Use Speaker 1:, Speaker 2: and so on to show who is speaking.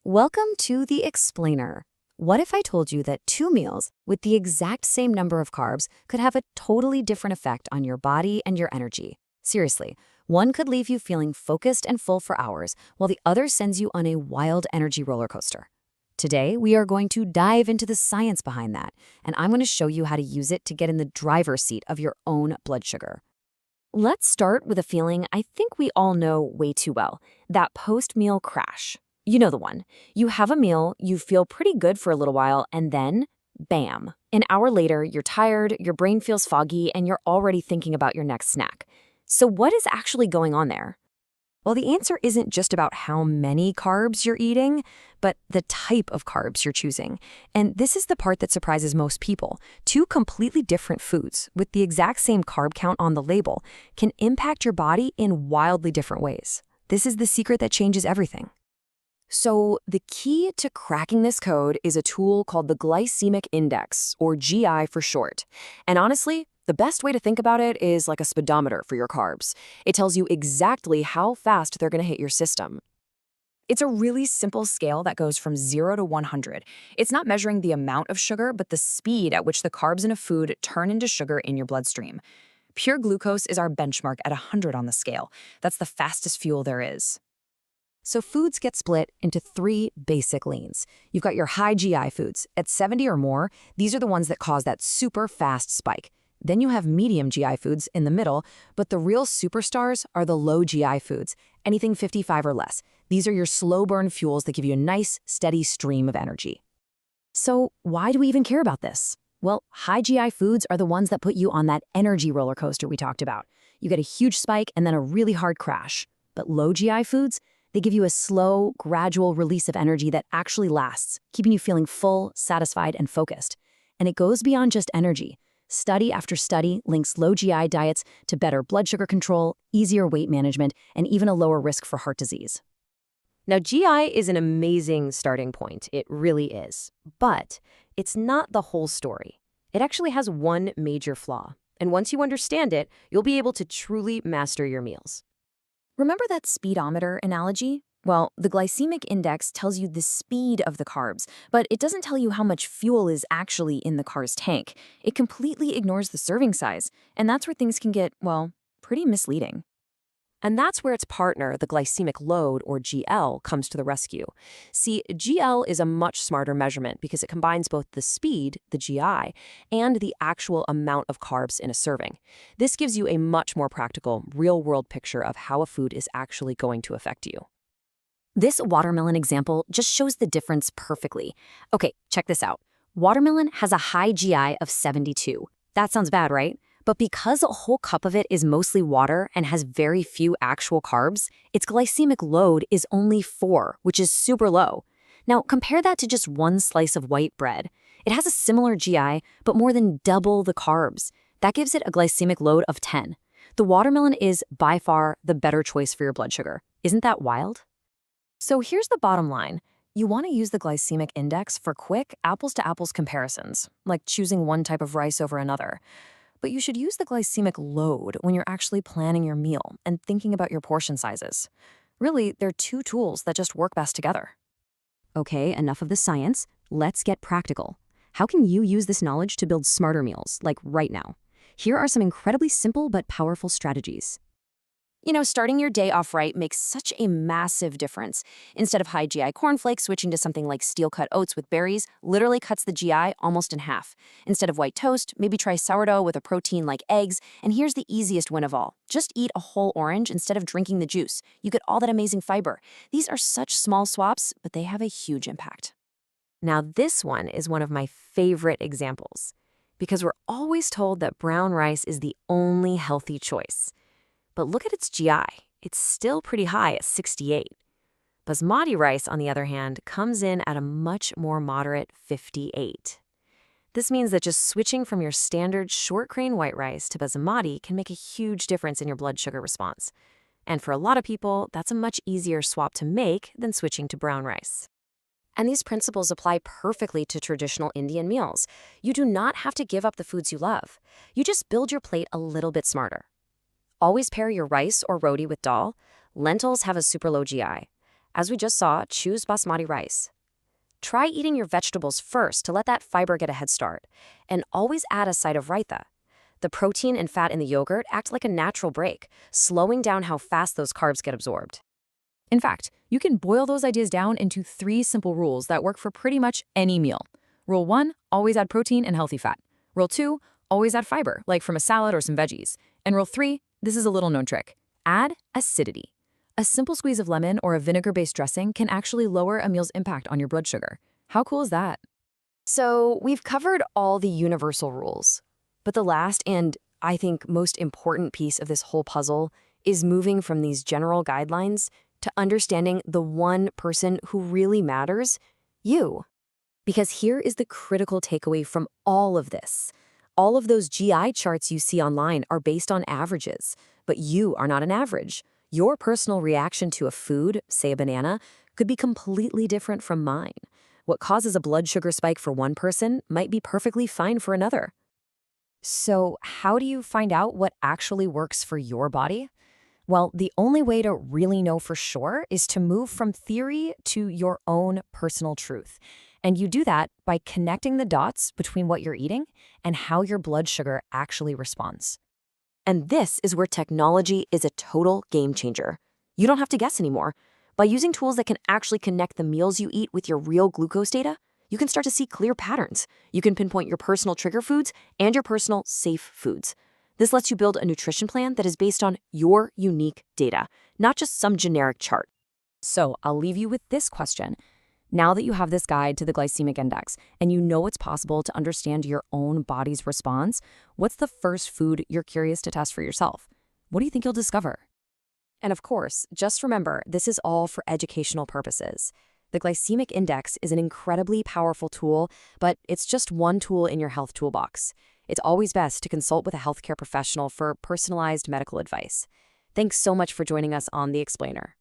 Speaker 1: Welcome to The Explainer. What if I told you that two meals with the exact same number of carbs could have a totally different effect on your body and your energy? Seriously, one could leave you feeling focused and full for hours, while the other sends you on a wild energy roller coaster. Today, we are going to dive into the science behind that, and I'm going to show you how to use it to get in the driver's seat of your own blood sugar. Let's start with a feeling I think we all know way too well, that post-meal crash. You know the one. You have a meal, you feel pretty good for a little while, and then, bam. An hour later, you're tired, your brain feels foggy, and you're already thinking about your next snack. So what is actually going on there? Well, the answer isn't just about how many carbs you're eating, but the type of carbs you're choosing. And this is the part that surprises most people. Two completely different foods with the exact same carb count on the label can impact your body in wildly different ways. This is the secret that changes everything. So the key to cracking this code is a tool called the Glycemic Index, or GI for short. And honestly, the best way to think about it is like a speedometer for your carbs. It tells you exactly how fast they're going to hit your system. It's a really simple scale that goes from 0 to 100. It's not measuring the amount of sugar, but the speed at which the carbs in a food turn into sugar in your bloodstream. Pure glucose is our benchmark at 100 on the scale. That's the fastest fuel there is. So foods get split into three basic lanes. You've got your high GI foods. At 70 or more, these are the ones that cause that super fast spike. Then you have medium GI foods in the middle, but the real superstars are the low GI foods, anything 55 or less. These are your slow burn fuels that give you a nice, steady stream of energy. So why do we even care about this? Well, high GI foods are the ones that put you on that energy roller coaster we talked about. You get a huge spike and then a really hard crash. But low GI foods, they give you a slow, gradual release of energy that actually lasts, keeping you feeling full, satisfied, and focused. And it goes beyond just energy. Study after study links low GI diets to better blood sugar control, easier weight management, and even a lower risk for heart disease. Now, GI is an amazing starting point. It really is. But it's not the whole story. It actually has one major flaw. And once you understand it, you'll be able to truly master your meals. Remember that speedometer analogy? Well, the glycemic index tells you the speed of the carbs, but it doesn't tell you how much fuel is actually in the car's tank. It completely ignores the serving size, and that's where things can get, well, pretty misleading. And that's where its partner, the glycemic load, or GL, comes to the rescue. See, GL is a much smarter measurement because it combines both the speed, the GI, and the actual amount of carbs in a serving. This gives you a much more practical, real-world picture of how a food is actually going to affect you. This watermelon example just shows the difference perfectly. Okay, check this out. Watermelon has a high GI of 72. That sounds bad, right? But because a whole cup of it is mostly water and has very few actual carbs, its glycemic load is only 4, which is super low. Now, compare that to just one slice of white bread. It has a similar GI, but more than double the carbs. That gives it a glycemic load of 10. The watermelon is, by far, the better choice for your blood sugar. Isn't that wild? So here's the bottom line. You want to use the glycemic index for quick, apples-to-apples comparisons, like choosing one type of rice over another. But you should use the glycemic load when you're actually planning your meal and thinking about your portion sizes. Really, they're two tools that just work best together. Okay, enough of the science. Let's get practical. How can you use this knowledge to build smarter meals, like right now? Here are some incredibly simple but powerful strategies. Starting your day off right makes such a massive difference. Instead of high GI cornflakes, switching to something like steel-cut oats with berries literally cuts the GI almost in half. Instead of white toast, maybe try sourdough with a protein like eggs. And here's the easiest win of all. Just eat a whole orange instead of drinking the juice. You get all that amazing fiber. These are such small swaps, but they have a huge impact. Now, this one is one of my favorite examples, because we're always told that brown rice is the only healthy choice. But look at its GI. It's still pretty high at 68. Basmati rice, on the other hand, comes in at a much more moderate 58. This means that just switching from your standard short-grain white rice to basmati can make a huge difference in your blood sugar response. And for a lot of people, that's a much easier swap to make than switching to brown rice. And these principles apply perfectly to traditional Indian meals. You do not have to give up the foods you love. You just build your plate a little bit smarter. Always pair your rice or roti with dal. Lentils have a super low GI. As we just saw, choose basmati rice. Try eating your vegetables first to let that fiber get a head start. And always add a side of raita. The protein and fat in the yogurt act like a natural brake, slowing down how fast those carbs get absorbed.
Speaker 2: In fact, you can boil those ideas down into 3 simple rules that work for pretty much any meal. Rule 1, always add protein and healthy fat. Rule 2, always add fiber, like from a salad or some veggies. And rule 3, this is a little known trick. Add acidity. A simple squeeze of lemon or a vinegar-based dressing can actually lower a meal's impact on your blood sugar. How cool is that?
Speaker 1: So we've covered all the universal rules. But the last and, I think, most important piece of this whole puzzle is moving from these general guidelines to understanding the one person who really matters, you. Because here is the critical takeaway from all of this. All of those GI charts you see online are based on averages, but you are not an average. Your personal reaction to a food, say a banana, could be completely different from mine. What causes a blood sugar spike for one person might be perfectly fine for another. So, how do you find out what actually works for your body? Well, the only way to really know for sure is to move from theory to your own personal truth. And you do that by connecting the dots between what you're eating and how your blood sugar actually responds. And this is where technology is a total game changer. You don't have to guess anymore. By using tools that can actually connect the meals you eat with your real glucose data, you can start to see clear patterns. You can pinpoint your personal trigger foods and your personal safe foods. This lets you build a nutrition plan that is based on your unique data, not just some generic chart. So I'll leave you with this question. Now that you have this guide to the glycemic index and you know it's possible to understand your own body's response, what's the first food you're curious to test for yourself? What do you think you'll discover? And of course, just remember, this is all for educational purposes. The glycemic index is an incredibly powerful tool, but it's just one tool in your health toolbox. It's always best to consult with a healthcare professional for personalized medical advice. Thanks so much for joining us on The Explainer.